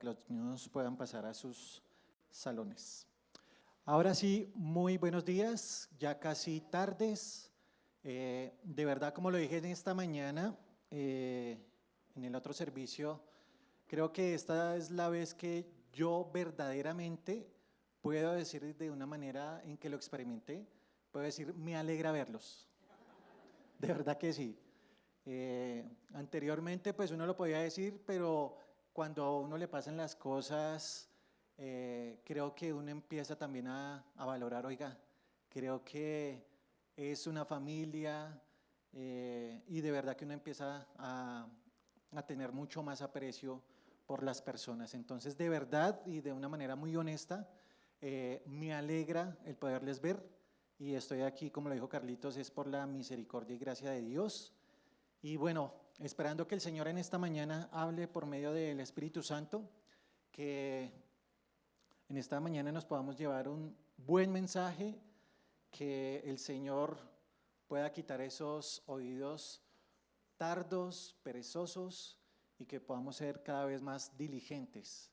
que los niños puedan pasar a sus salones. Ahora sí, muy buenos días, ya casi tardes. De verdad, como lo dije en esta mañana, en el otro servicio, creo que esta es la vez que yo verdaderamente puedo decir de una manera en que lo experimenté, puedo decir, me alegra verlos. De verdad que sí. Anteriormente pues uno lo podía decir, pero cuando a uno le pasan las cosas, creo que uno empieza también a valorar, oiga, creo que es una familia, y de verdad que uno empieza a tener mucho más aprecio por las personas. Entonces, de verdad y de una manera muy honesta, me alegra el poderles ver, y estoy aquí, como lo dijo Carlitos, es por la misericordia y gracia de Dios. Y bueno, esperando que el Señor en esta mañana hable por medio del Espíritu Santo, que en esta mañana nos podamos llevar un buen mensaje, que el Señor pueda quitar esos oídos tardos, perezosos, y que podamos ser cada vez más diligentes,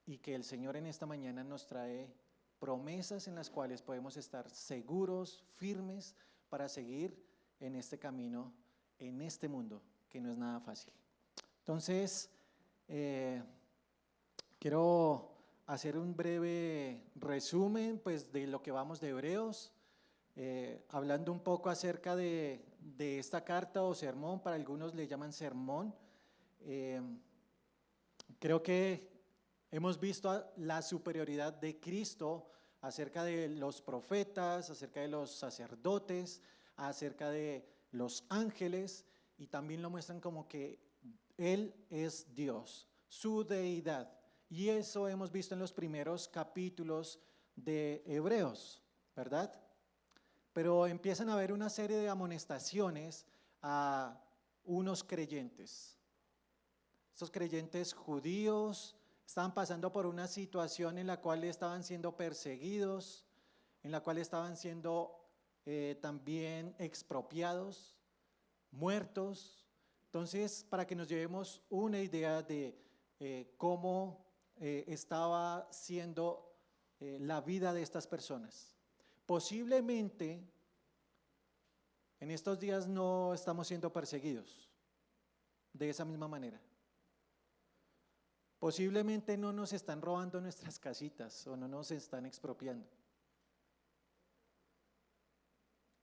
y que el Señor en esta mañana nos trae promesas en las cuales podemos estar seguros, firmes, para seguir en este camino, en este mundo, que no es nada fácil. Entonces, quiero hacer un breve resumen pues, de lo que vamos de Hebreos, hablando un poco acerca de esta carta o sermón. Para algunos le llaman sermón. Creo que hemos visto la superioridad de Cristo acerca de los profetas, acerca de los sacerdotes, acerca de los ángeles, y también lo muestran como que Él es Dios, su deidad. Y eso hemos visto en los primeros capítulos de Hebreos, ¿verdad? Pero empiezan a haber una serie de amonestaciones a unos creyentes. Estos creyentes judíos estaban pasando por una situación en la cual estaban siendo perseguidos, en la cual estaban siendo también expropiados, muertos. Entonces, para que nos llevemos una idea de cómo estaba siendo la vida de estas personas. Posiblemente en estos días no estamos siendo perseguidos de esa misma manera. Posiblemente no nos están robando nuestras casitas o no nos están expropiando.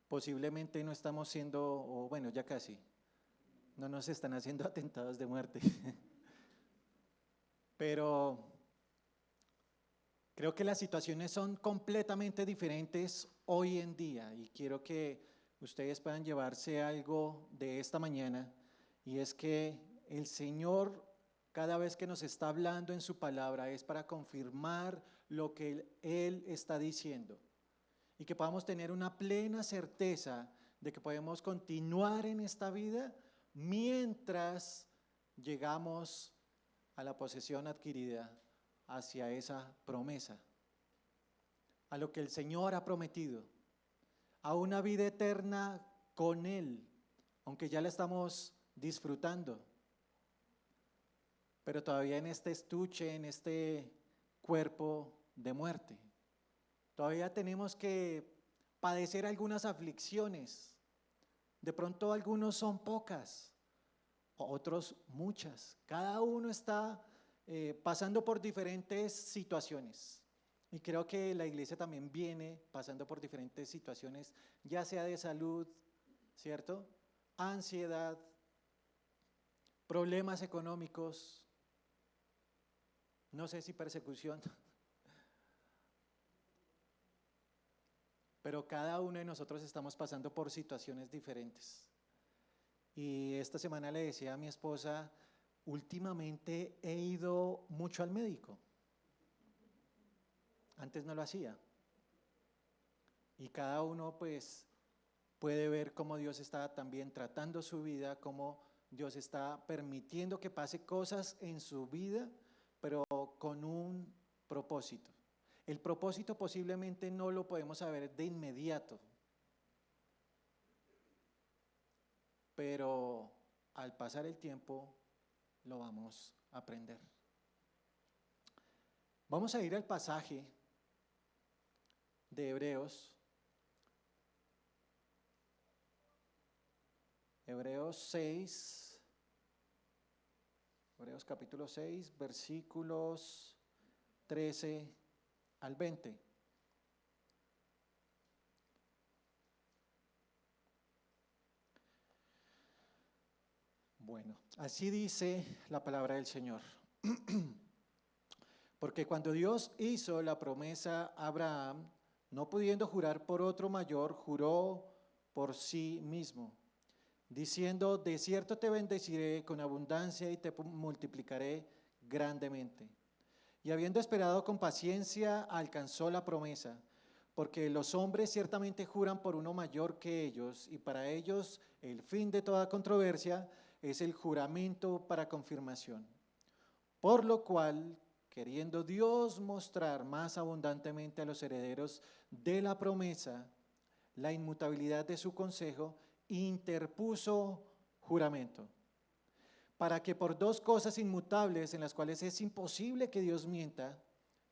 Posiblemente no estamos siendo, o bueno, ya casi, no nos están haciendo atentados de muerte. Pero creo que las situaciones son completamente diferentes hoy en día, y quiero que ustedes puedan llevarse algo de esta mañana, y es que el Señor, cada vez que nos está hablando en su palabra, es para confirmar lo que Él está diciendo, y que podamos tener una plena certeza de que podemos continuar en esta vida mientras llegamos a la posesión adquirida, hacia esa promesa, a lo que el Señor ha prometido, a una vida eterna con Él, aunque ya la estamos disfrutando, pero todavía en este estuche, en este cuerpo de muerte. Todavía tenemos que padecer algunas aflicciones. De pronto algunos son pocas, otros muchas. Cada uno está pasando por diferentes situaciones. Y creo que la iglesia también viene pasando por diferentes situaciones, ya sea de salud, ¿cierto? Ansiedad, problemas económicos, no sé si persecución, pero cada uno de nosotros estamos pasando por situaciones diferentes. Y esta semana le decía a mi esposa, últimamente he ido mucho al médico. Antes no lo hacía. Y cada uno pues puede ver cómo Dios está también tratando su vida, cómo Dios está permitiendo que pase cosas en su vida, pero con un propósito. El propósito posiblemente no lo podemos saber de inmediato, pero al pasar el tiempo lo vamos a aprender. Vamos a ir al pasaje de Hebreos. Hebreos 6, Hebreos capítulo 6, versículos 13 al 20. Bueno, así dice la palabra del Señor. Porque cuando Dios hizo la promesa a Abraham, no pudiendo jurar por otro mayor, juró por sí mismo, diciendo: de cierto te bendeciré con abundancia y te multiplicaré grandemente. Y habiendo esperado con paciencia, alcanzó la promesa, porque los hombres ciertamente juran por uno mayor que ellos, y para ellos el fin de toda controversia es el juramento para confirmación. Por lo cual, queriendo Dios mostrar más abundantemente a los herederos de la promesa la inmutabilidad de su consejo, interpuso juramento, para que por dos cosas inmutables en las cuales es imposible que Dios mienta,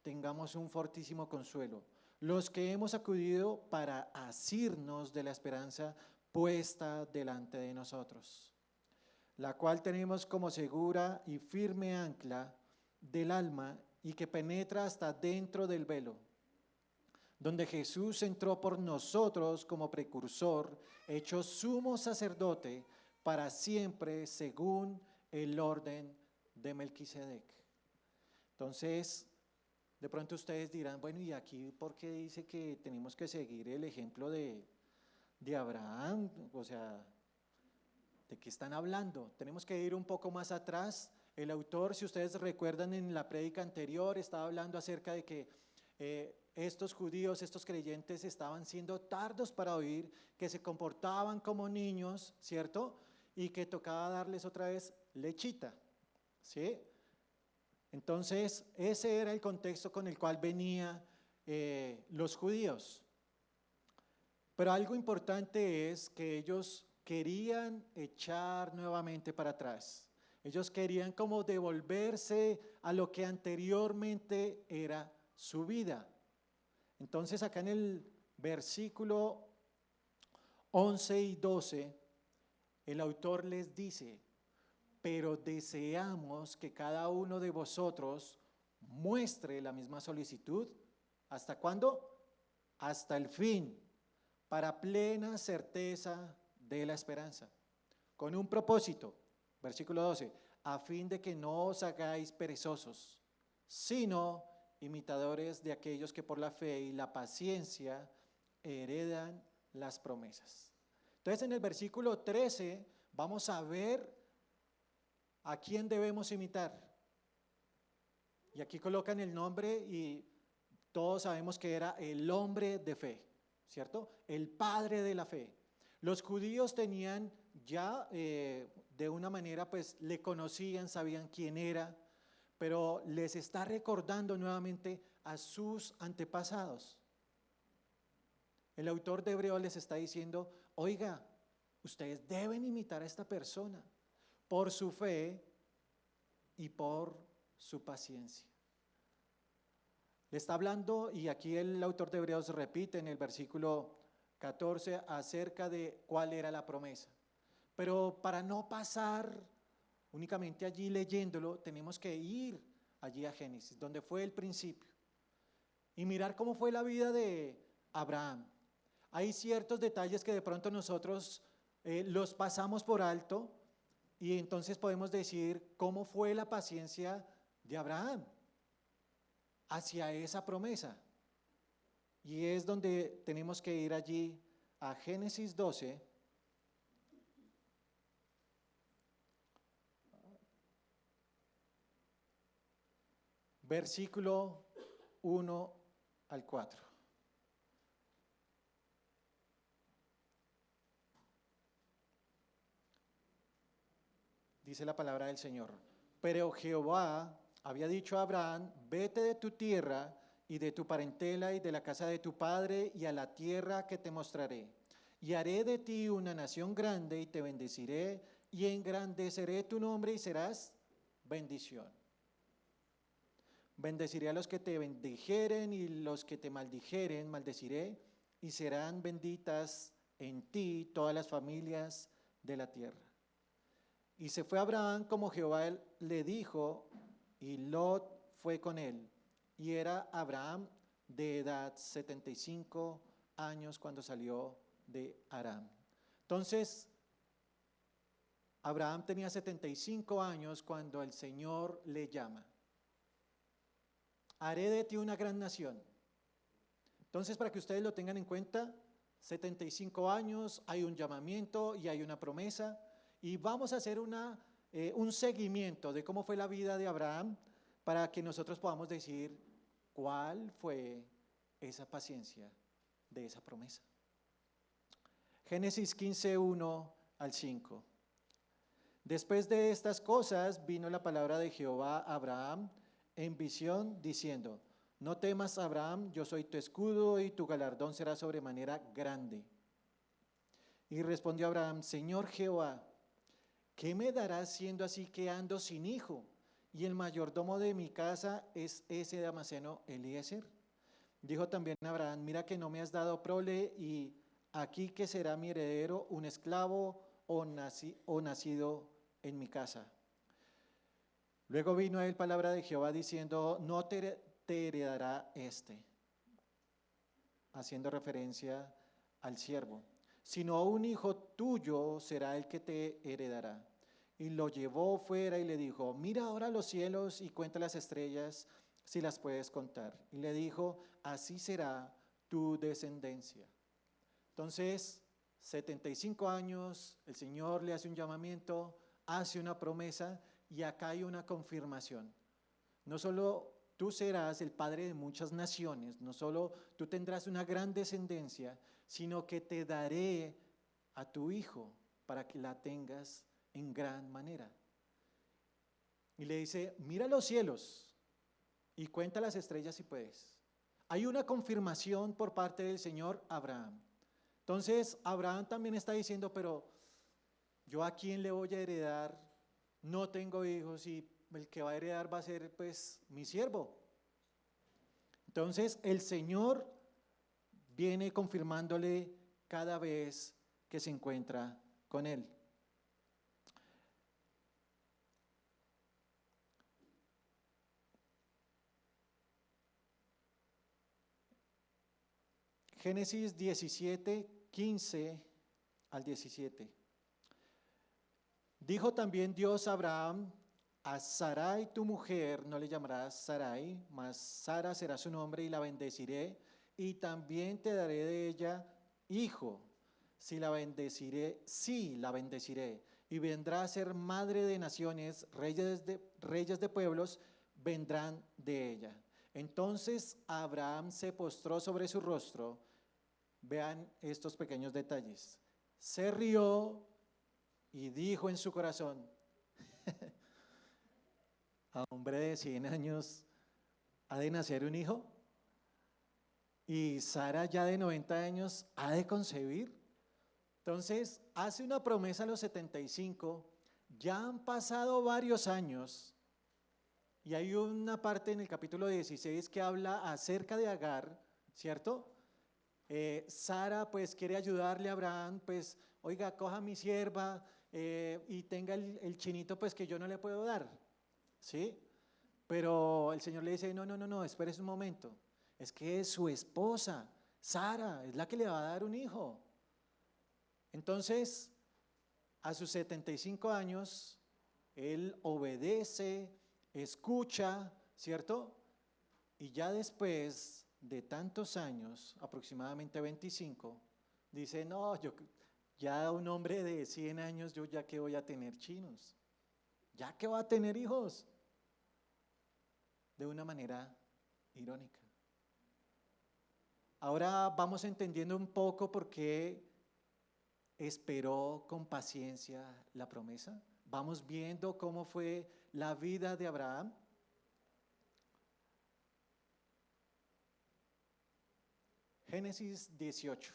tengamos un fortísimo consuelo, los que hemos acudido para asirnos de la esperanza puesta delante de nosotros, la cual tenemos como segura y firme ancla del alma y que penetra hasta dentro del velo, donde Jesús entró por nosotros como precursor, hecho sumo sacerdote para siempre según el orden de Melquisedec. Entonces, de pronto ustedes dirán, bueno, ¿y aquí por qué dice que tenemos que seguir el ejemplo de Abraham? O sea, ¿de qué están hablando? Tenemos que ir un poco más atrás. El autor, si ustedes recuerdan en la prédica anterior, estaba hablando acerca de que estos judíos, estos creyentes estaban siendo tardos para oír, que se comportaban como niños, ¿cierto? Y que tocaba darles otra vez lechita, ¿sí? Entonces, ese era el contexto con el cual venían los judíos. Pero algo importante es que ellos querían echar nuevamente para atrás. Ellos querían como devolverse a lo que anteriormente era su vida. Entonces acá en el versículo 11 y 12, el autor les dice: pero deseamos que cada uno de vosotros muestre la misma solicitud. ¿Hasta cuándo? Hasta el fin, para plena certeza de la esperanza, con un propósito, versículo 12, a fin de que no os hagáis perezosos, sino imitadores de aquellos que por la fe y la paciencia heredan las promesas. Entonces en el versículo 13 vamos a ver a quién debemos imitar. Y aquí colocan el nombre y todos sabemos que era el hombre de fe, ¿cierto? El padre de la fe. Los judíos tenían ya de una manera, pues le conocían, sabían quién era, pero les está recordando nuevamente a sus antepasados. El autor de Hebreos les está diciendo: oiga, ustedes deben imitar a esta persona por su fe y por su paciencia. Le está hablando, y aquí el autor de Hebreos repite en el versículo 14 acerca de cuál era la promesa. Pero para no pasar únicamente allí leyéndolo, tenemos que ir allí a Génesis, donde fue el principio, y mirar cómo fue la vida de Abraham. Hay ciertos detalles que de pronto nosotros los pasamos por alto, y entonces podemos decir cómo fue la paciencia de Abraham hacia esa promesa. Y es donde tenemos que ir allí a Génesis 12, versículo 1 al 4. Dice la palabra del Señor: pero Jehová había dicho a Abraham: vete de tu tierra y de tu parentela y de la casa de tu padre y a la tierra que te mostraré. Y haré de ti una nación grande y te bendeciré y engrandeceré tu nombre y serás bendición. Bendeciré a los que te bendijeren y los que te maldijeren, maldeciré, y serán benditas en ti todas las familias de la tierra. Y se fue Abraham como Jehová le dijo, y Lot fue con él. Y era Abraham de edad 75 años cuando salió de Aram. Entonces, Abraham tenía 75 años cuando el Señor le llama. Haré de ti una gran nación. Entonces, para que ustedes lo tengan en cuenta, 75 años, hay un llamamiento y hay una promesa. Y vamos a hacer un seguimiento de cómo fue la vida de Abraham para que nosotros podamos decir cuál fue esa paciencia de esa promesa. Génesis 15, 1 al 5. Después de estas cosas vino la palabra de Jehová a Abraham en visión diciendo: no temas, Abraham, yo soy tu escudo y tu galardón será sobremanera grande. Y respondió Abraham: Señor Jehová, ¿qué me darás siendo así que ando sin hijo? Y el mayordomo de mi casa es ese Damaseno Eliezer. Dijo también Abraham: mira que no me has dado prole, y aquí que será mi heredero un esclavo o nacido en mi casa. Luego vino a él palabra de Jehová diciendo: no te heredará haciendo referencia al siervo, sino un hijo tuyo será el que te heredará. Y lo llevó fuera y le dijo: mira ahora los cielos y cuenta las estrellas, si las puedes contar. Y le dijo: así será tu descendencia. Entonces, 75 años, el Señor le hace un llamamiento, hace una promesa, y acá hay una confirmación. No solo tú serás el padre de muchas naciones, no solo tú tendrás una gran descendencia, sino que te daré a tu hijo para que la tengas en gran manera. Y le dice: mira los cielos y cuenta las estrellas si puedes. Hay una confirmación por parte del Señor a Abraham. Entonces Abraham también está diciendo: pero ¿yo a quién le voy a heredar? No tengo hijos y el que va a heredar va a ser pues mi siervo. Entonces el Señor viene confirmándole cada vez que se encuentra con él. Génesis 17, 15 al 17. Dijo también Dios a Abraham: a Sarai tu mujer no le llamarás Sarai, mas Sara será su nombre, y la bendeciré, y también te daré de ella hijo. Sí, la bendeciré, y vendrá a ser madre de naciones, reyes de pueblos vendrán de ella. Entonces Abraham se postró sobre su rostro. Vean estos pequeños detalles. Se rió y dijo en su corazón: a hombre de 100 años ha de nacer un hijo, y Sara ya de 90 años ha de concebir. Entonces hace una promesa a los 75, ya han pasado varios años, y hay una parte en el capítulo 16 que habla acerca de Agar, ¿cierto? Sara pues quiere ayudarle a Abraham, pues oiga, coja mi sierva y tenga el chinito pues que yo no le puedo dar, ¿sí? Pero el Señor le dice: no, espérese un momento, es que es su esposa, Sara, es la que le va a dar un hijo. Entonces, a sus 75 años, él obedece, escucha, ¿cierto? Y ya después de tantos años, aproximadamente 25, dice: no, yo ya un hombre de 100 años, yo ya que voy a tener chinos, ya que va a tener hijos. De una manera irónica. Ahora vamos entendiendo un poco por qué esperó con paciencia la promesa. Vamos viendo cómo fue la vida de Abraham. Génesis 18,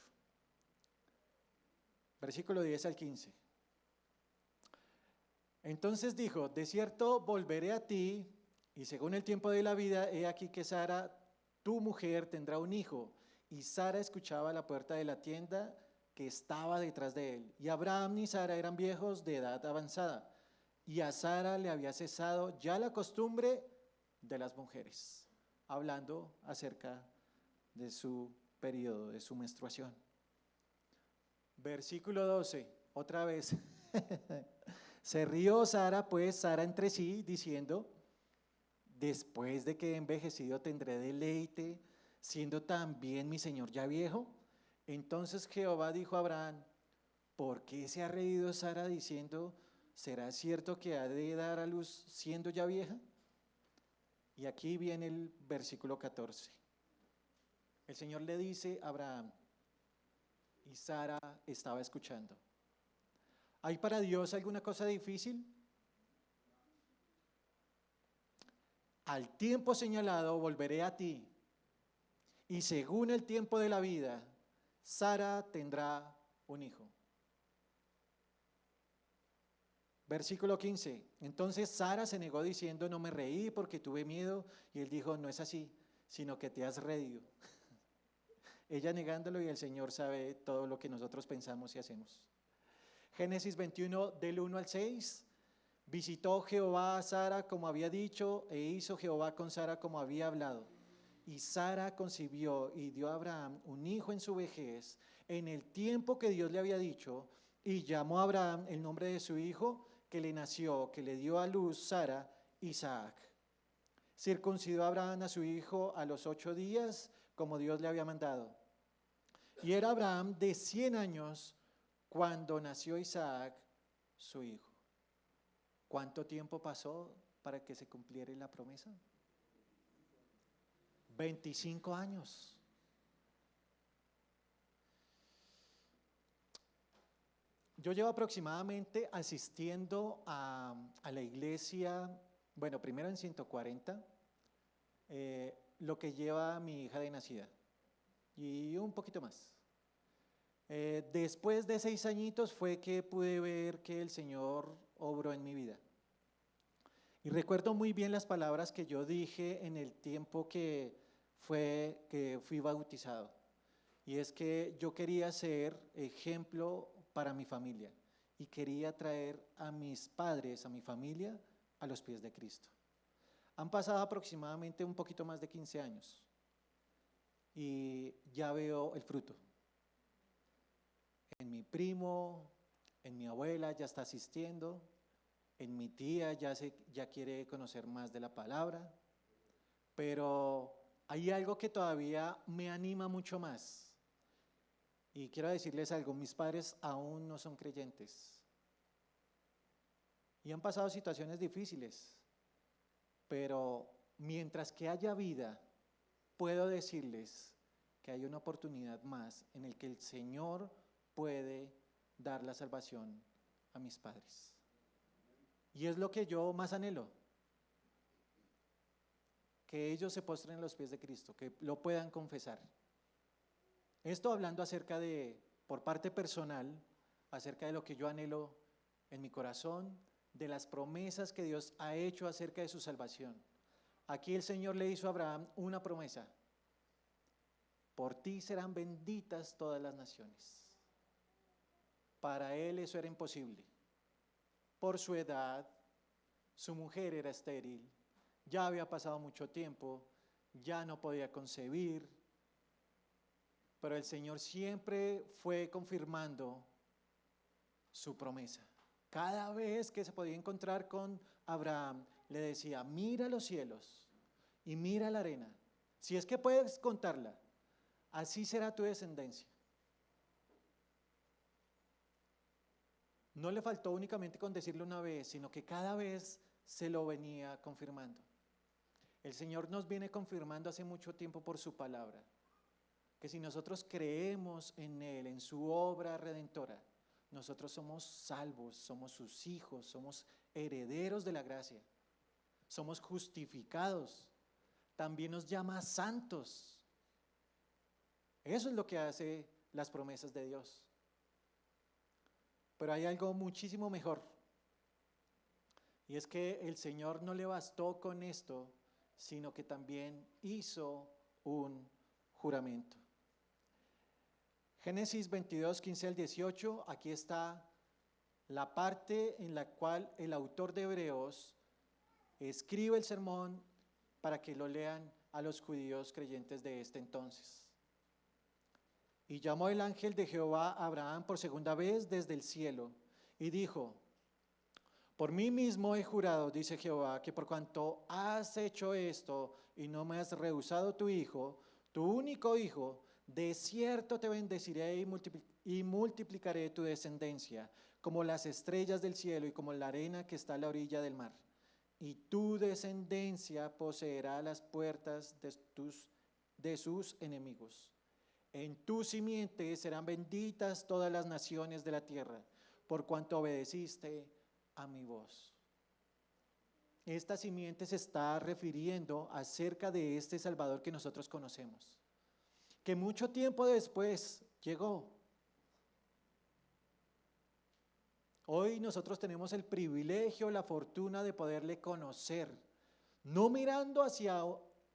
versículo 10 al 15. Entonces dijo: de cierto volveré a ti, Y según el tiempo de la vida, he aquí que Sara, tu mujer, tendrá un hijo. Y Sara escuchaba a la puerta de la tienda que estaba detrás de él. Y Abraham y Sara eran viejos de edad avanzada. Y a Sara le había cesado ya la costumbre de las mujeres, hablando acerca de su periodo, de su menstruación. Versículo 12, otra vez. Se rió Sara, pues Sara entre sí, diciendo: después de que he envejecido tendré deleite, siendo también mi señor ya viejo. Entonces Jehová dijo a Abraham: ¿por qué se ha reído Sara diciendo: ¿será cierto que ha de dar a luz siendo ya vieja? Y aquí viene el versículo 14. El Señor le dice a Abraham, y Sara estaba escuchando: ¿hay para Dios alguna cosa difícil? Al tiempo señalado volveré a ti, y según el tiempo de la vida, Sara tendrá un hijo. Versículo 15. Entonces Sara se negó diciendo: no me reí porque tuve miedo. Y él dijo: no es así, sino que te has reído. Ella negándolo, y el Señor sabe todo lo que nosotros pensamos y hacemos. Génesis 21, del 1 al 6. Visitó Jehová a Sara como había dicho, e hizo Jehová con Sara como había hablado. Y Sara concibió y dio a Abraham un hijo en su vejez, en el tiempo que Dios le había dicho, y llamó a Abraham el nombre de su hijo que le nació, que le dio a luz Sara, Isaac. Circuncidó a Abraham a su hijo a los 8 días, como Dios le había mandado. Y era Abraham de 100 años cuando nació Isaac, su hijo. ¿Cuánto tiempo pasó para que se cumpliera la promesa? 25 años. Yo llevo aproximadamente asistiendo a la iglesia, bueno, primero en 140, lo que lleva mi hija de nacida, y un poquito más. Después de 6 añitos fue que pude ver que el Señor obró en mi vida. Y recuerdo muy bien las palabras que yo dije en el tiempo que fui bautizado. Y es que yo quería ser ejemplo para mi familia y quería traer a mis padres, a mi familia, a los pies de Cristo. Han pasado aproximadamente un poquito más de 15 años y ya veo el fruto. En mi primo, en mi abuela ya está asistiendo, en mi tía ya quiere conocer más de la palabra, pero hay algo que todavía me anima mucho más. Y quiero decirles algo: mis padres aún no son creyentes y han pasado situaciones difíciles, pero mientras que haya vida, puedo decirles que hay una oportunidad más en el que el Señor puede dar la salvación a mis padres. Y es lo que yo más anhelo, que ellos se postren a los pies de Cristo, que lo puedan confesar. Esto hablando acerca de, por parte personal, acerca de lo que yo anhelo en mi corazón, de las promesas que Dios ha hecho acerca de su salvación. Aquí el Señor le hizo a Abraham una promesa: por ti serán benditas todas las naciones. Para él eso era imposible. Por su edad, su mujer era estéril, ya había pasado mucho tiempo, ya no podía concebir, pero el Señor siempre fue confirmando su promesa. Cada vez que se podía encontrar con Abraham, le decía: mira los cielos y mira la arena, si es que puedes contarla, así será tu descendencia. No le faltó únicamente con decirlo una vez, sino que cada vez se lo venía confirmando. El Señor nos viene confirmando hace mucho tiempo por su palabra, que si nosotros creemos en Él, en su obra redentora, nosotros somos salvos, somos sus hijos, somos herederos de la gracia, somos justificados, también nos llama santos. Eso es lo que hace las promesas de Dios. Pero hay algo muchísimo mejor, Y es que el Señor no le bastó con esto, sino que también hizo un juramento. Génesis 22, 15 al 18, aquí está la parte en la cual el autor de Hebreos escribe el sermón para que lo lean a los judíos creyentes de este entonces. Y llamó el ángel de Jehová a Abraham por segunda vez desde el cielo y dijo: por mí mismo he jurado, dice Jehová, que por cuanto has hecho esto y no me has rehusado tu hijo, tu único hijo, de cierto te bendeciré y multiplicaré tu descendencia, como las estrellas del cielo y como la arena que está a la orilla del mar. Y tu descendencia poseerá las puertas de sus enemigos. En tu simiente serán benditas todas las naciones de la tierra, por cuanto obedeciste a mi voz. Esta simiente se está refiriendo acerca de este Salvador que nosotros conocemos, que mucho tiempo después llegó. Hoy nosotros tenemos el privilegio, la fortuna de poderle conocer, no mirando hacia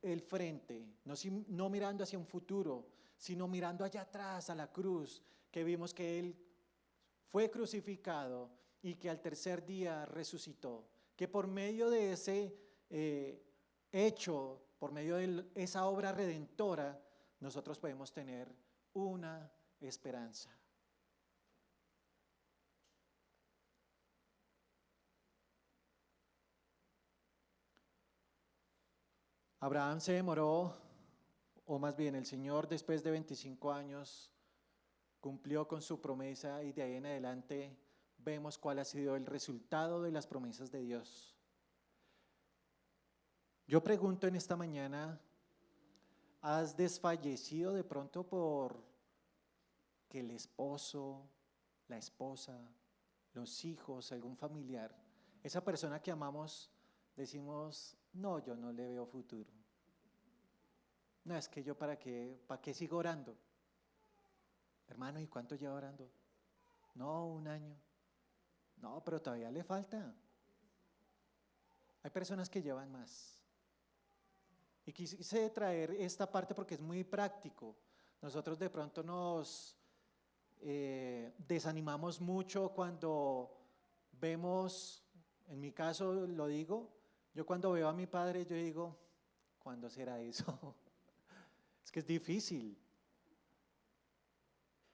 el frente, no mirando hacia un futuro, sino mirando allá atrás a la cruz, que vimos que Él fue crucificado y que al tercer día resucitó, que por medio de ese hecho, por medio de esa obra redentora, nosotros podemos tener una esperanza. Abraham se demoró, o más bien el Señor después de 25 años cumplió con su promesa y de ahí en adelante vemos cuál ha sido el resultado de las promesas de Dios. Yo pregunto en esta mañana, ¿has desfallecido de pronto por que el esposo, la esposa, los hijos, algún familiar, esa persona que amamos, decimos, no, yo no le veo futuro? No, es que yo para qué sigo orando. Hermano, ¿y cuánto lleva orando? No, 1 año. No, pero todavía le falta. Hay personas que llevan más. Y quise traer esta parte porque es muy práctico. Nosotros de pronto nos desanimamos mucho cuando vemos, en mi caso lo digo, yo cuando veo a mi padre yo digo, ¿cuándo será eso? Es que es difícil,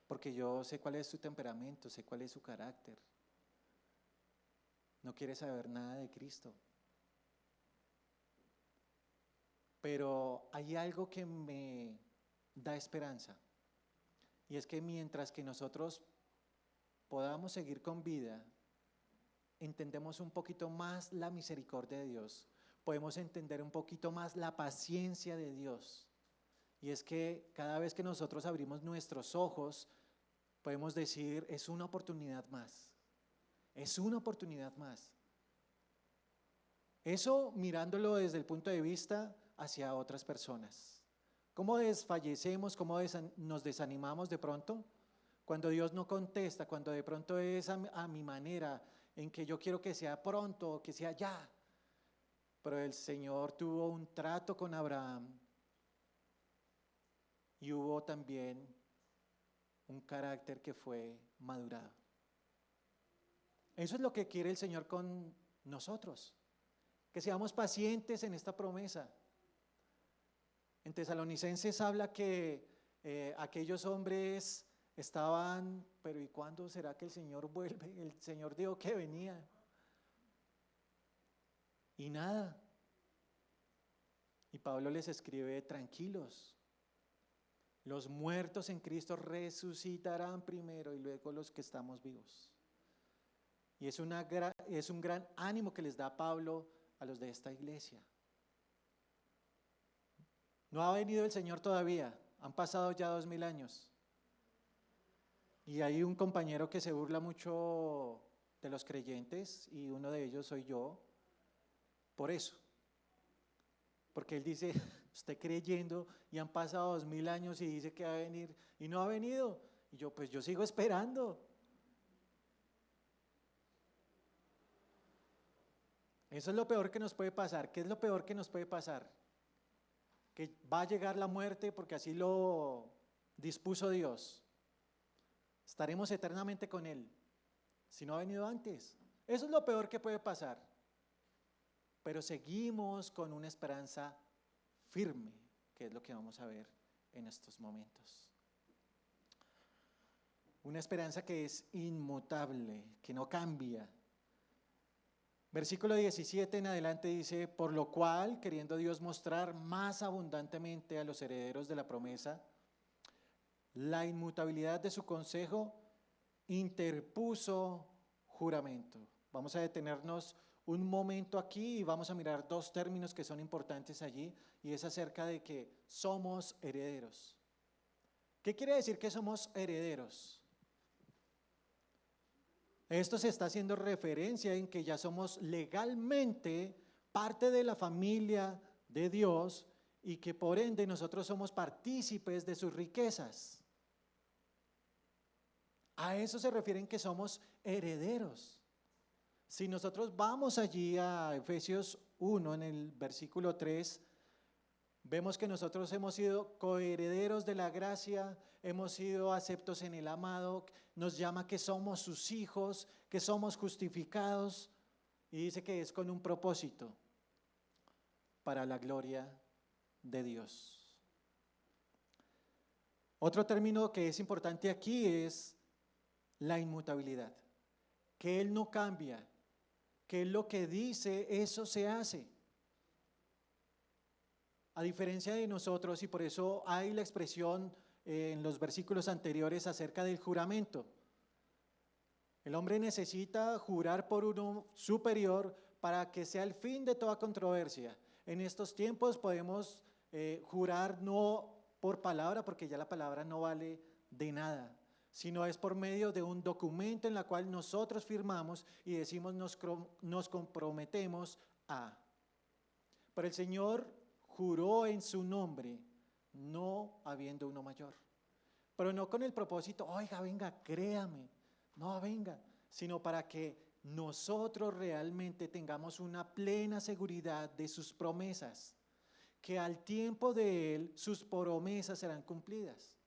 porque yo sé cuál es su temperamento, sé cuál es su carácter. No quiere saber nada de Cristo. Pero hay algo que me da esperanza, y es que mientras que nosotros podamos seguir con vida, entendemos un poquito más la misericordia de Dios, podemos entender un poquito más la paciencia de Dios. Y es que cada vez que nosotros abrimos nuestros ojos, podemos decir, es una oportunidad más, es una oportunidad más. Eso mirándolo desde el punto de vista hacia otras personas. ¿Cómo desfallecemos, cómo nos desanimamos de pronto? Cuando Dios no contesta, cuando de pronto es a mi manera, en que yo quiero que sea pronto, que sea ya. Pero el Señor tuvo un trato con Abraham y hubo también un carácter que fue madurado. Eso es lo que quiere el Señor con nosotros, que seamos pacientes en esta promesa. En Tesalonicenses habla que aquellos hombres estaban, pero ¿y cuándo será que el Señor vuelve? El Señor dijo que venía. Y nada. Y Pablo les escribe, tranquilos, los muertos en Cristo resucitarán primero y luego los que estamos vivos. Y es un gran ánimo que les da Pablo a los de esta iglesia. No ha venido el Señor todavía, han pasado ya 2000 años. Y hay un compañero que se burla mucho de los creyentes y uno de ellos soy yo, por eso. Porque él dice, usted creyendo y han pasado 2000 años y dice que va a venir y no ha venido. Y yo, pues yo sigo esperando. Eso es lo peor que nos puede pasar. ¿Qué es lo peor que nos puede pasar? Que va a llegar la muerte porque así lo dispuso Dios. Estaremos eternamente con Él, si no ha venido antes. Eso es lo peor que puede pasar. Pero seguimos con una esperanza firme, que es lo que vamos a ver en estos momentos. Una esperanza que es inmutable, que no cambia. Versículo 17 en adelante dice, por lo cual, queriendo Dios mostrar más abundantemente a los herederos de la promesa la inmutabilidad de su consejo, interpuso juramento. Vamos a detenernos un momento aquí y vamos a mirar dos términos que son importantes allí, y es acerca de que somos herederos. ¿Qué quiere decir que somos herederos? Esto se está haciendo referencia en que ya somos legalmente parte de la familia de Dios y que por ende nosotros somos partícipes de sus riquezas. A eso se refieren que somos herederos. Si nosotros vamos allí a Efesios 1 en el versículo 3, vemos que nosotros hemos sido coherederos de la gracia, hemos sido aceptos en el amado, nos llama que somos sus hijos, que somos justificados, y dice que es con un propósito, para la gloria de Dios. Otro término que es importante aquí es la inmutabilidad, que Él no cambia, que Él lo que dice, eso se hace. A diferencia de nosotros, y por eso hay la expresión en los versículos anteriores acerca del juramento. El hombre necesita jurar por uno superior para que sea el fin de toda controversia. En estos tiempos podemos jurar no por palabra, porque ya la palabra no vale de nada, sino es por medio de un documento en el cual nosotros firmamos y decimos nos comprometemos a. Pero el Señor juró en su nombre, no habiendo uno mayor. Pero no con el propósito, oiga, venga, créame, no venga, sino para que nosotros realmente tengamos una plena seguridad de sus promesas, que al tiempo de Él sus promesas serán cumplidas.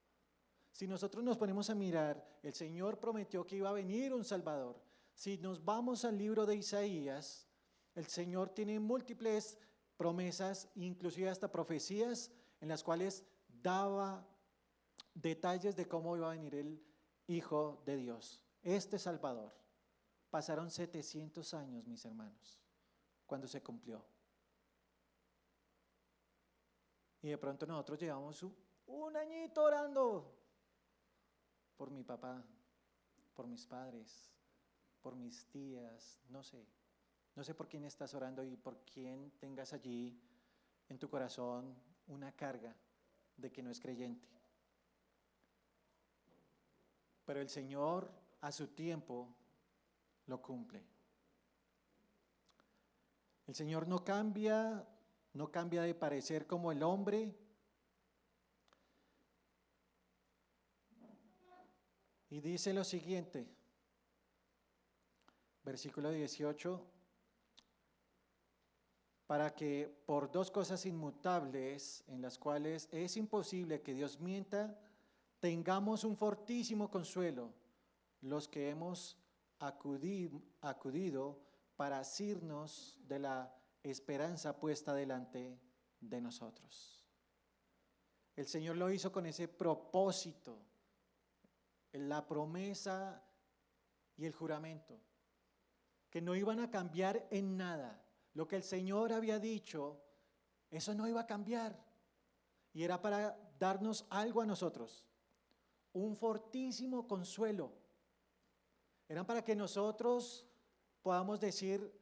Si nosotros nos ponemos a mirar, el Señor prometió que iba a venir un Salvador. Si nos vamos al libro de Isaías, el Señor tiene múltiples promesas, inclusive hasta profecías, en las cuales daba detalles de cómo iba a venir el Hijo de Dios, este Salvador. Pasaron 700 años, mis hermanos, cuando se cumplió. Y de pronto nosotros llevamos un añito orando por mi papá, por mis padres, por mis tías, no sé. No sé por quién estás orando y por quién tengas allí en tu corazón una carga de que no es creyente. Pero el Señor a su tiempo lo cumple. El Señor no cambia de parecer como el hombre. Y dice lo siguiente, versículo 18. Para que por dos cosas inmutables en las cuales es imposible que Dios mienta, tengamos un fortísimo consuelo, los que hemos acudido para asirnos de la esperanza puesta delante de nosotros. El Señor lo hizo con ese propósito, la promesa y el juramento, que no iban a cambiar en nada. Lo que el Señor había dicho, eso no iba a cambiar. Y era para darnos algo a nosotros, un fortísimo consuelo. Eran para que nosotros podamos decir,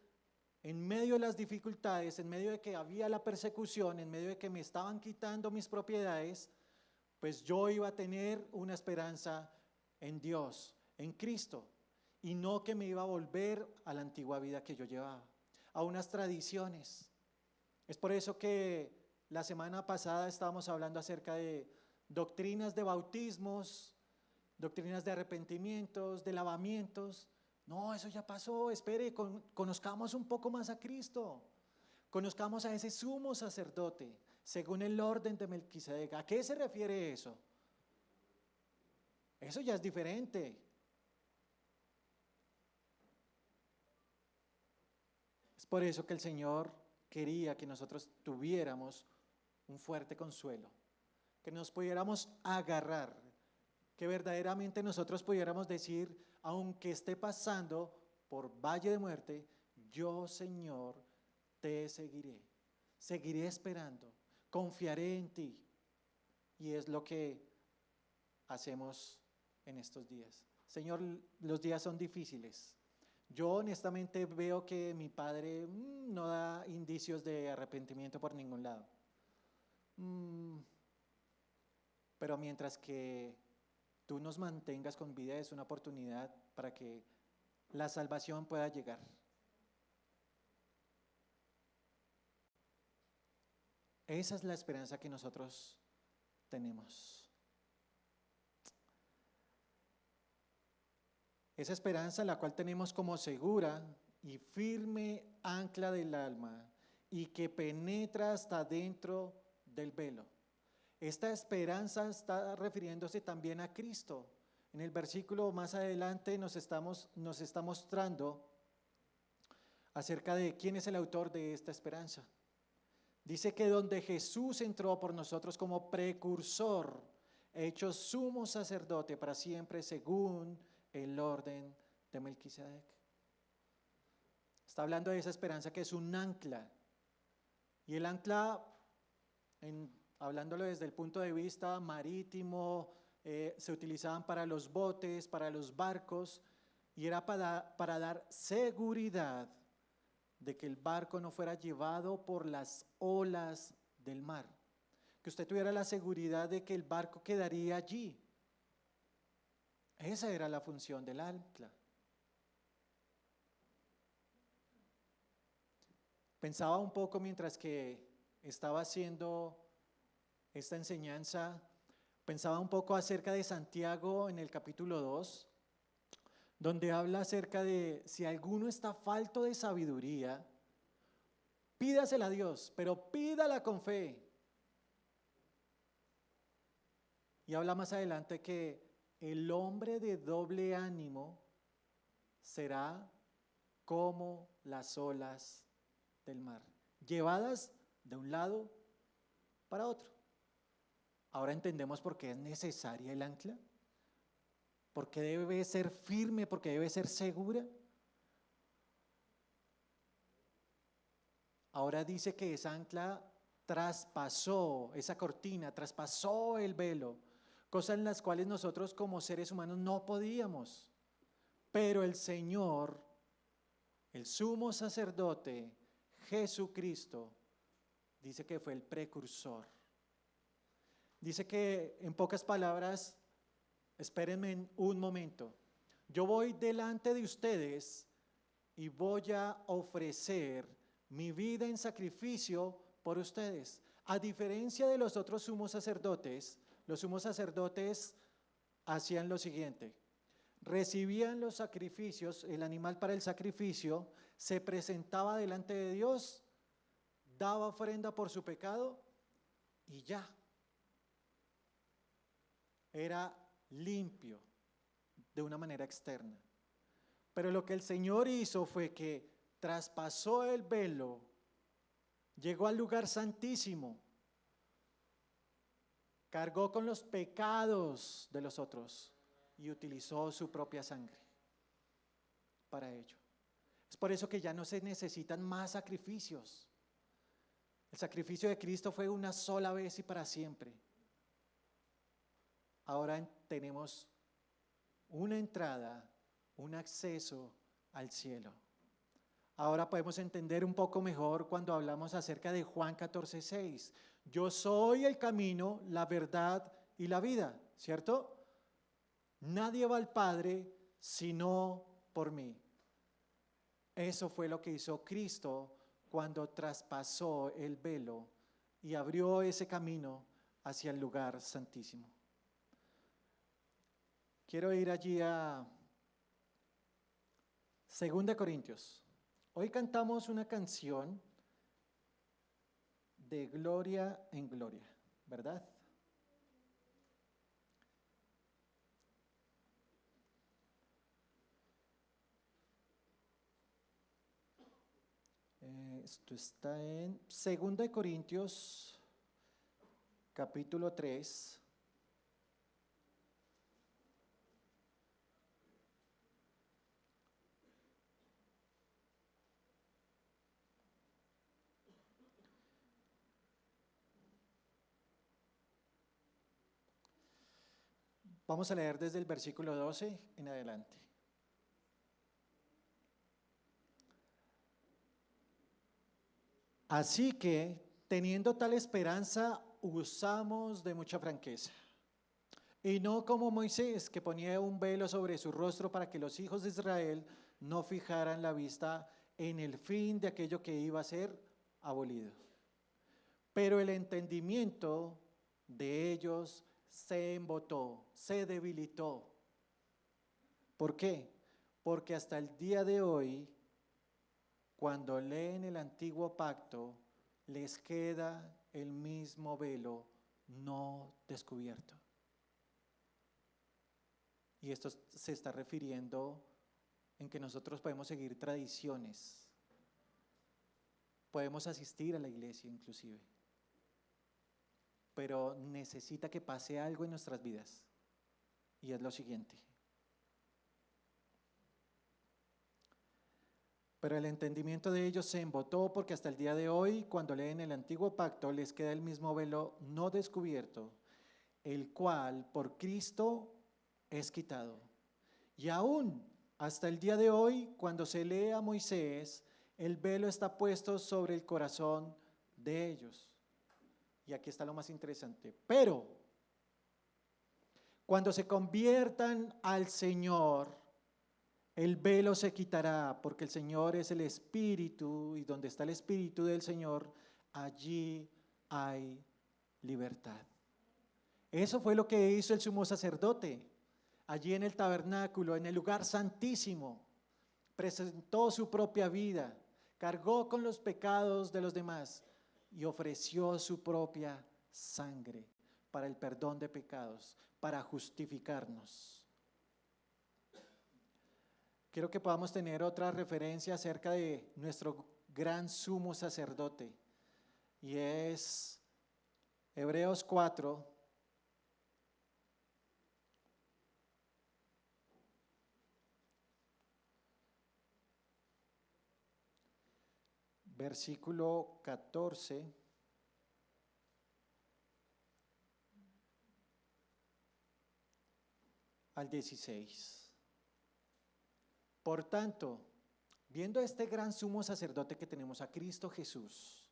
en medio de las dificultades, en medio de que había la persecución, en medio de que me estaban quitando mis propiedades, pues yo iba a tener una esperanza en Dios, en Cristo, y no que me iba a volver a la antigua vida que yo llevaba, a unas tradiciones. Es por eso que la semana pasada estábamos hablando acerca de doctrinas de bautismos, doctrinas de arrepentimientos, de lavamientos, No, eso ya pasó, espere, conozcamos un poco más a Cristo. Conozcamos a ese sumo sacerdote, según el orden de Melquisedec. ¿A qué se refiere eso? Eso ya es diferente. Es por eso que el Señor quería que nosotros tuviéramos un fuerte consuelo, que nos pudiéramos agarrar, que verdaderamente nosotros pudiéramos decir, aunque esté pasando por valle de muerte, yo, Señor, te seguiré, seguiré esperando, confiaré en ti. Y es lo que hacemos en estos días. Señor, los días son difíciles. Yo honestamente veo que mi padre no da indicios de arrepentimiento por ningún lado. Pero mientras que tú nos mantengas con vida, es una oportunidad para que la salvación pueda llegar. Esa es la esperanza que nosotros tenemos. Esa esperanza la cual tenemos como segura y firme ancla del alma y que penetra hasta dentro del velo. Esta esperanza está refiriéndose también a Cristo. En el versículo más adelante nos está mostrando acerca de quién es el autor de esta esperanza. Dice que donde Jesús entró por nosotros como precursor, hecho sumo sacerdote para siempre según el orden de Melquisedec. Está hablando de esa esperanza que es un ancla. Y el ancla, hablándolo desde el punto de vista marítimo, se utilizaban para los botes, para los barcos, y era para dar seguridad de que el barco no fuera llevado por las olas del mar, que usted tuviera la seguridad de que el barco quedaría allí. Esa era la función del ancla. Pensaba un poco mientras que estaba haciendo esta enseñanza, pensaba un poco acerca de Santiago en el capítulo 2, donde habla acerca de si alguno está falto de sabiduría, pídasela a Dios, pero pídala con fe. Y habla más adelante que el hombre de doble ánimo será como las olas del mar, llevadas de un lado para otro. Ahora entendemos por qué es necesaria el ancla, por qué debe ser firme, por qué debe ser segura. Ahora dice que esa ancla traspasó, esa cortina, traspasó el velo, cosas en las cuales nosotros como seres humanos no podíamos. Pero el Señor, el sumo sacerdote, Jesucristo, dice que fue el precursor. Dice que, en pocas palabras, espérenme un momento, yo voy delante de ustedes y voy a ofrecer mi vida en sacrificio por ustedes. A diferencia de los otros sumos sacerdotes, los sumos sacerdotes hacían lo siguiente: recibían los sacrificios, el animal para el sacrificio, se presentaba delante de Dios, daba ofrenda por su pecado y ya. Era limpio de una manera externa. Pero lo que el Señor hizo fue que traspasó el velo, llegó al lugar santísimo, cargó con los pecados de los otros y utilizó su propia sangre para ello. Es por eso que ya no se necesitan más sacrificios. El sacrificio de Cristo fue una sola vez y para siempre. Ahora tenemos una entrada, un acceso al cielo. Ahora podemos entender un poco mejor cuando hablamos acerca de Juan 14:6. Yo soy el camino, la verdad y la vida, ¿cierto? Nadie va al Padre sino por mí. Eso fue lo que hizo Cristo cuando traspasó el velo y abrió ese camino hacia el lugar santísimo. Quiero ir allí a Segunda de Corintios. Hoy cantamos una canción de gloria en gloria, ¿verdad? Esto está en Segunda de Corintios, capítulo 3. Vamos a leer desde el versículo 12 en adelante. Así que, teniendo tal esperanza, usamos de mucha franqueza. Y no como Moisés, que ponía un velo sobre su rostro para que los hijos de Israel no fijaran la vista en el fin de aquello que iba a ser abolido. Pero el entendimiento de ellos se embotó, se debilitó. ¿Por qué? Porque hasta el día de hoy, cuando leen el antiguo pacto, les queda el mismo velo no descubierto. Y esto se está refiriendo en que nosotros podemos seguir tradiciones, podemos asistir a la iglesia inclusive, pero necesita que pase algo en nuestras vidas, y es lo siguiente. Pero el entendimiento de ellos se embotó porque hasta el día de hoy, cuando leen el antiguo pacto, les queda el mismo velo no descubierto, el cual por Cristo es quitado. Y aún hasta el día de hoy, cuando se lee a Moisés, el velo está puesto sobre el corazón de ellos. Y aquí está lo más interesante. Pero cuando se conviertan al Señor, el velo se quitará, porque el Señor es el Espíritu, y donde está el Espíritu del Señor, allí hay libertad. Eso fue lo que hizo el sumo sacerdote. Allí en el tabernáculo, en el lugar santísimo, presentó su propia vida, cargó con los pecados de los demás y ofreció su propia sangre para el perdón de pecados, para justificarnos. Quiero que podamos tener otra referencia acerca de nuestro gran sumo sacerdote, y es Hebreos 4, versículo 14 al 16. Por tanto, viendo este gran sumo sacerdote que tenemos a Cristo Jesús,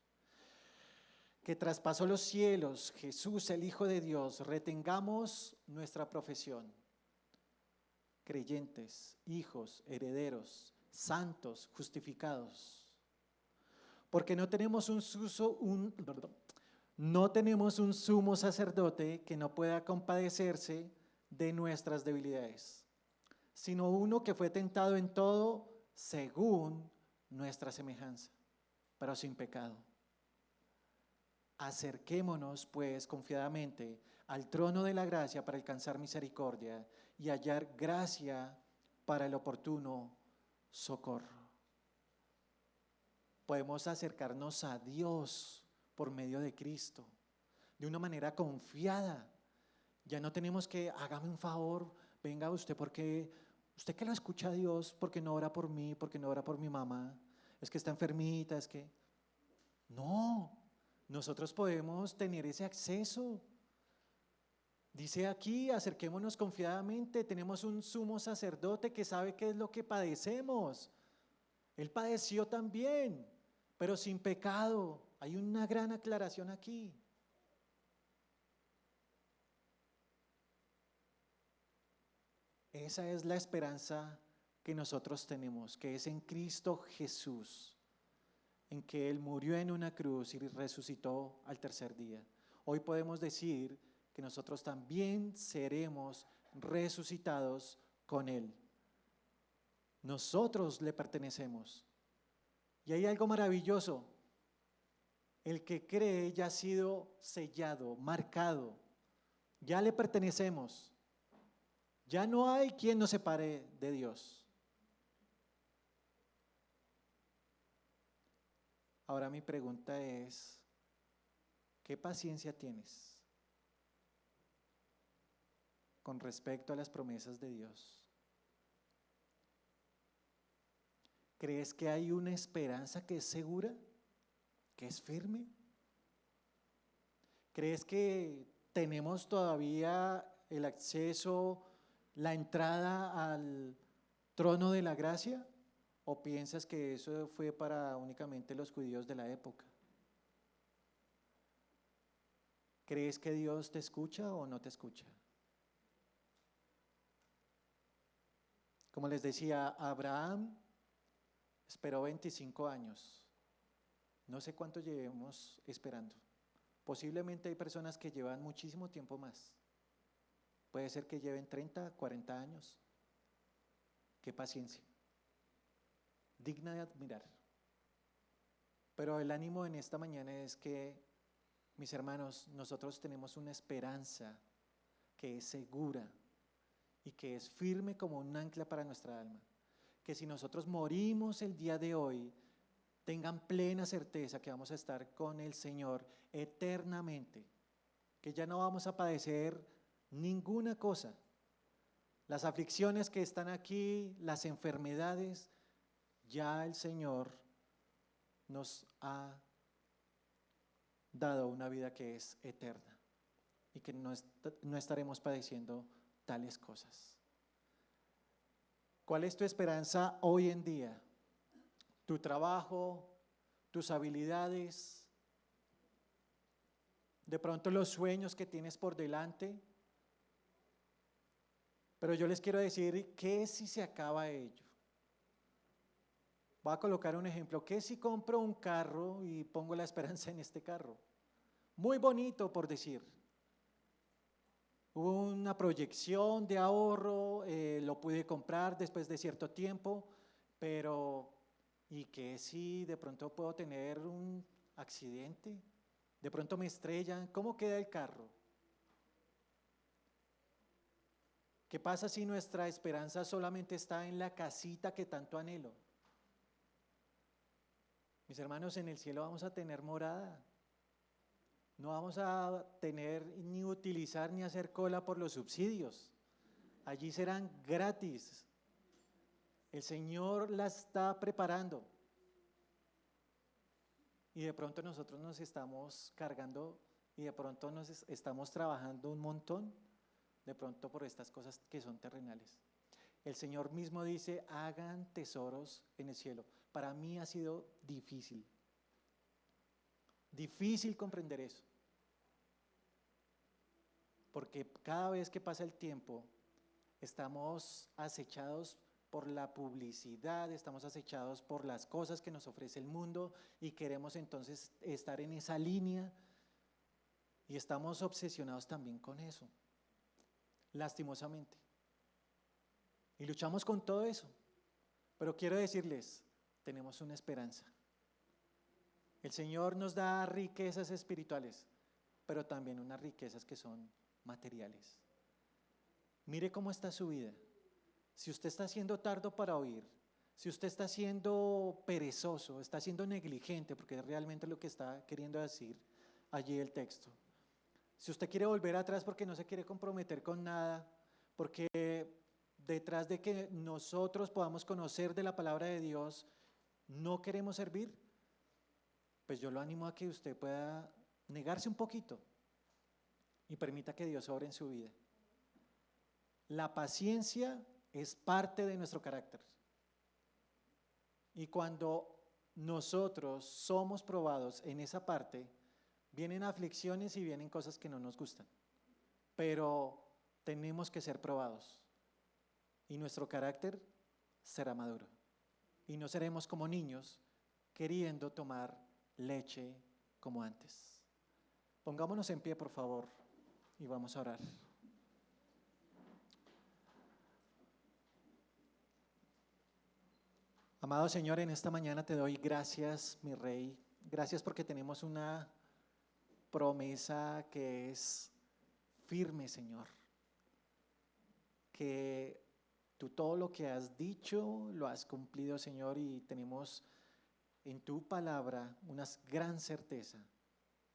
que traspasó los cielos, Jesús el Hijo de Dios, retengamos nuestra profesión. Creyentes, hijos, herederos, santos, justificados. Porque no tenemos un sumo sacerdote que no pueda compadecerse de nuestras debilidades, sino uno que fue tentado en todo según nuestra semejanza, pero sin pecado. Acerquémonos, pues, confiadamente al trono de la gracia para alcanzar misericordia y hallar gracia para el oportuno socorro. Podemos acercarnos a Dios por medio de Cristo, de una manera confiada. Ya no tenemos que, hágame un favor, venga usted, porque usted que lo escucha a Dios, porque no ora por mí, porque no ora por mi mamá, es que está enfermita, es que… No, nosotros podemos tener ese acceso. Dice aquí, acerquémonos confiadamente, tenemos un sumo sacerdote que sabe qué es lo que padecemos. Él padeció también, pero sin pecado. Hay una gran aclaración aquí. Esa es la esperanza que nosotros tenemos, que es en Cristo Jesús, en que Él murió en una cruz y resucitó al tercer día. Hoy podemos decir que nosotros también seremos resucitados con Él. Nosotros le pertenecemos. Y hay algo maravilloso. El que cree ya ha sido sellado, marcado. Ya le pertenecemos. Ya no hay quien nos separe de Dios. Ahora mi pregunta es, ¿qué paciencia tienes con respecto a las promesas de Dios? ¿Crees que hay una esperanza que es segura, que es firme? ¿Crees que tenemos todavía el acceso, la entrada al trono de la gracia? ¿O piensas que eso fue para únicamente los judíos de la época? ¿Crees que Dios te escucha o no te escucha? Como les decía, Abraham esperó 25 años. No sé cuánto llevemos esperando. Posiblemente hay personas que llevan muchísimo tiempo más. Puede ser que lleven 30, 40 años. Qué paciencia. Digna de admirar. Pero el ánimo en esta mañana es que, mis hermanos, nosotros tenemos una esperanza que es segura y que es firme como un ancla para nuestra alma. Que si nosotros morimos el día de hoy, tengan plena certeza que vamos a estar con el Señor eternamente, que ya no vamos a padecer ninguna cosa. Las aflicciones que están aquí, las enfermedades, ya el Señor nos ha dado una vida que es eterna y que no estaremos padeciendo tales cosas. ¿Cuál es tu esperanza hoy en día? ¿Tu trabajo, tus habilidades, de pronto los sueños que tienes por delante? Pero yo les quiero decir, ¿qué si se acaba ello? Voy a colocar un ejemplo. ¿Qué si compro un carro y pongo la esperanza en este carro? Muy bonito por decir. Hubo una proyección de ahorro, lo pude comprar después de cierto tiempo, pero ¿y qué si de pronto puedo tener un accidente? De pronto me estrellan, ¿cómo queda el carro? ¿Qué pasa si nuestra esperanza solamente está en la casita que tanto anhelo? Mis hermanos, en el cielo vamos a tener morada. No vamos a tener ni utilizar ni hacer cola por los subsidios. Allí serán gratis. El Señor la está preparando. Y de pronto nosotros nos estamos cargando y de pronto nos estamos trabajando un montón, de pronto por estas cosas que son terrenales. El Señor mismo dice, hagan tesoros en el cielo. Para mí ha sido difícil comprender eso. Porque cada vez que pasa el tiempo, estamos acechados por la publicidad, estamos acechados por las cosas que nos ofrece el mundo y queremos entonces estar en esa línea y estamos obsesionados también con eso, lastimosamente. Y luchamos con todo eso, pero quiero decirles, tenemos una esperanza. El Señor nos da riquezas espirituales, pero también unas riquezas que son materiales. Mire cómo está su vida. Si usted está siendo tardo para oír, si usted está siendo perezoso, está siendo negligente, porque es realmente lo que está queriendo decir allí el texto. Si usted quiere volver atrás porque no se quiere comprometer con nada, porque detrás de que nosotros podamos conocer de la palabra de Dios, no queremos servir, pues yo lo animo a que usted pueda negarse un poquito y permita que Dios obre en su vida. La paciencia es parte de nuestro carácter. Y cuando nosotros somos probados en esa parte, vienen aflicciones y vienen cosas que no nos gustan. Pero tenemos que ser probados. Y nuestro carácter será maduro. Y no seremos como niños queriendo tomar leche como antes. Pongámonos en pie, por favor, y vamos a orar. Amado Señor, en esta mañana te doy gracias, mi Rey. Gracias porque tenemos una promesa que es firme, Señor. Que tú todo lo que has dicho lo has cumplido, Señor, y tenemos en tu palabra una gran certeza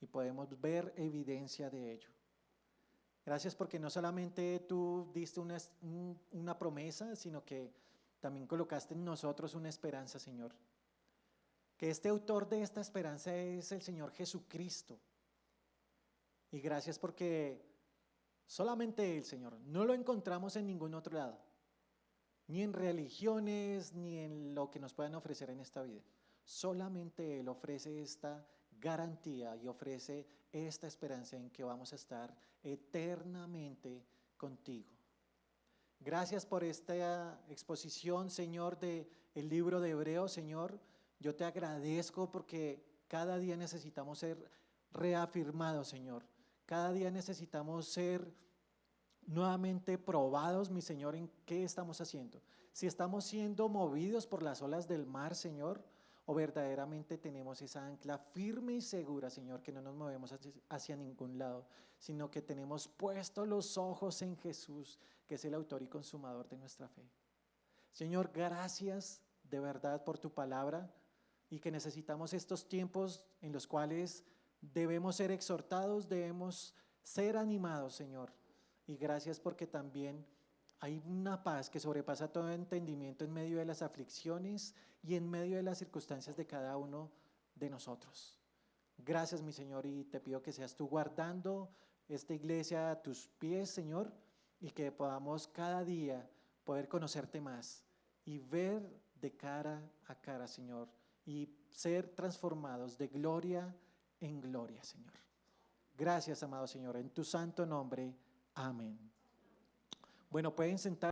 y podemos ver evidencia de ello. Gracias porque no solamente tú diste una promesa, sino que también colocaste en nosotros una esperanza, Señor. Que este autor de esta esperanza es el Señor Jesucristo. Y gracias porque solamente Él, Señor, no lo encontramos en ningún otro lado. Ni en religiones, ni en lo que nos puedan ofrecer en esta vida. Solamente Él ofrece esta garantía y ofrece esta esperanza en que vamos a estar eternamente contigo. Gracias por esta exposición, Señor, del libro de Hebreos, Señor. Yo te agradezco porque cada día necesitamos ser reafirmados, Señor. Cada día necesitamos ser nuevamente probados, mi Señor, en qué estamos haciendo. Si estamos siendo movidos por las olas del mar, Señor, o verdaderamente tenemos esa ancla firme y segura, Señor, que no nos movemos hacia ningún lado, sino que tenemos puestos los ojos en Jesús, que es el autor y consumador de nuestra fe. Señor, gracias de verdad por tu palabra y que necesitamos estos tiempos en los cuales debemos ser exhortados, debemos ser animados, Señor. Y gracias porque también hay una paz que sobrepasa todo entendimiento en medio de las aflicciones y en medio de las circunstancias de cada uno de nosotros. Gracias, mi Señor, y te pido que seas tú guardando esta iglesia a tus pies, Señor, y que podamos cada día poder conocerte más y ver de cara a cara, Señor, y ser transformados de gloria en gloria, Señor. Gracias, amado Señor, en tu santo nombre. Amén. Bueno, pueden sentar.